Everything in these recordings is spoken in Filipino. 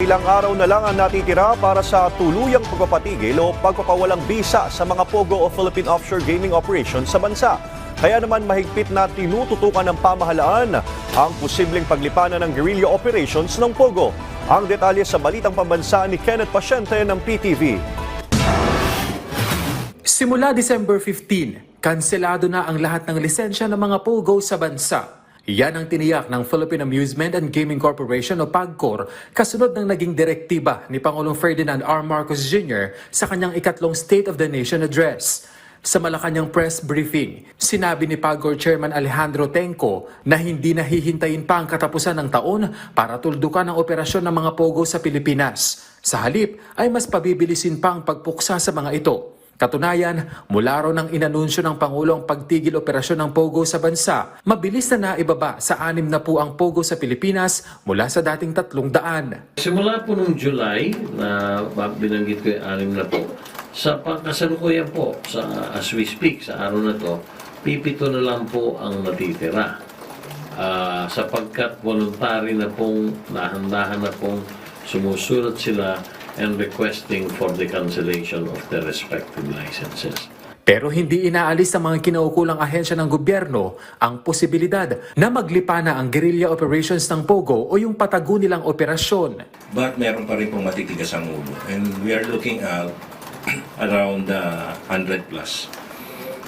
Ilang araw na lang ang natitira para sa tuluyang pagpapatigil o pagpapawalang bisa sa mga POGO o Philippine Offshore Gaming Operations sa bansa. Kaya naman mahigpit na tinututukan ng pamahalaan ang posibleng paglipanan ng guerrilla operations ng POGO. Ang detalye sa balitang pambansa ni Kenneth Pasyente ng PTV. Simula December 15, kanselado na ang lahat ng lisensya ng mga POGO sa bansa. Yan ang tiniyak ng Philippine Amusement and Gaming Corporation o PAGCOR kasunod ng naging direktiba ni Pangulong Ferdinand R. Marcos Jr. sa kanyang ikatlong State of the Nation Address. Sa Malacanang press briefing, sinabi ni PAGCOR Chairman Alejandro Tenco na hindi nahihintayin pa ang katapusan ng taon para tuldukan ang operasyon ng mga POGO sa Pilipinas. Sa halip ay mas pabibilisin pa ang pagpuksa sa mga ito. Katunayan, mula raw ng inanunsyo ng Pangulo ang pagtigil operasyon ng POGO sa bansa, mabilis na naibaba sa 6 na po ang POGO sa Pilipinas mula sa dating 300. Simula po noong July, na binanggit ko yung 6 na po, sa pagkasalukuyan po, as we speak, sa araw na to, pipito na lang po ang natitira. Sapagkat voluntary na pong, dahan-dahan na pong sumusulat sila and requesting for the cancellation of their respective licenses. Pero hindi inaalis sa mga kinaukulang ahensya ng gobyerno ang posibilidad na maglipa na ang guerrilla operations ng POGO o yung patago nilang operasyon. But meron pa rin pong matitigas ang ulo. And we are looking at around 100 plus.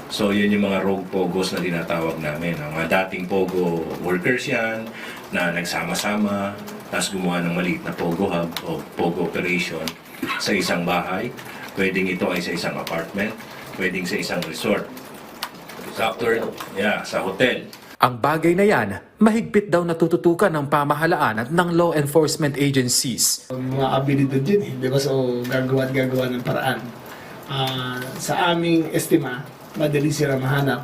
So yun yung mga rogue POGOs na tinatawag namin. Ang mga dating POGO workers yan na nagsama-sama, tapos gumawa ng maliit na POGO hub o POGO operation sa isang bahay. Pwedeng ito ay sa isang apartment, pwedeng sa isang resort. Sa hotel. Ang bagay na yan, mahigpit daw natututukan ng pamahalaan at ng law enforcement agencies. Mga abilidad yun di ba? So gagawa ng paraan. Sa aming estima, madali silang mahanap,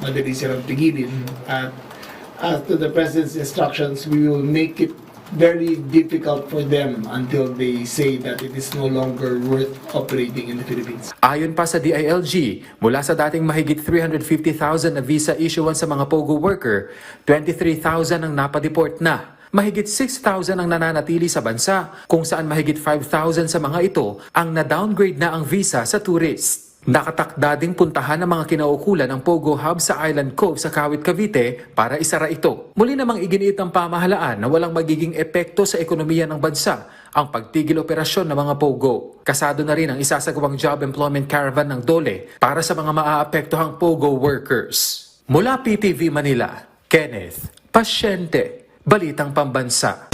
madali silang pigilin, at to the President's instructions, we will make it very difficult for them until they say that it is no longer worth operating in the Philippines. Ayon pa sa DILG, mula sa dating mahigit 350,000 na visa issuance sa mga POGO worker, 23,000 ang napadeport na. Mahigit 6,000 ang nananatili sa bansa, kung saan mahigit 5,000 sa mga ito ang na-downgrade na ang visa sa tourist. Nakatakda ding puntahan ng mga kinaukulan ng POGO Hub sa Island Cove sa Kawit, Cavite para isara ito. Muli namang iginiit ng pamahalaan na walang magiging epekto sa ekonomiya ng bansa ang pagtigil operasyon ng mga POGO. Kasado na rin ang isasagawang job employment caravan ng DOLE para sa mga maaapektohang POGO workers. Mula PTV Manila, Kenneth Pasyente, Balitang Pambansa.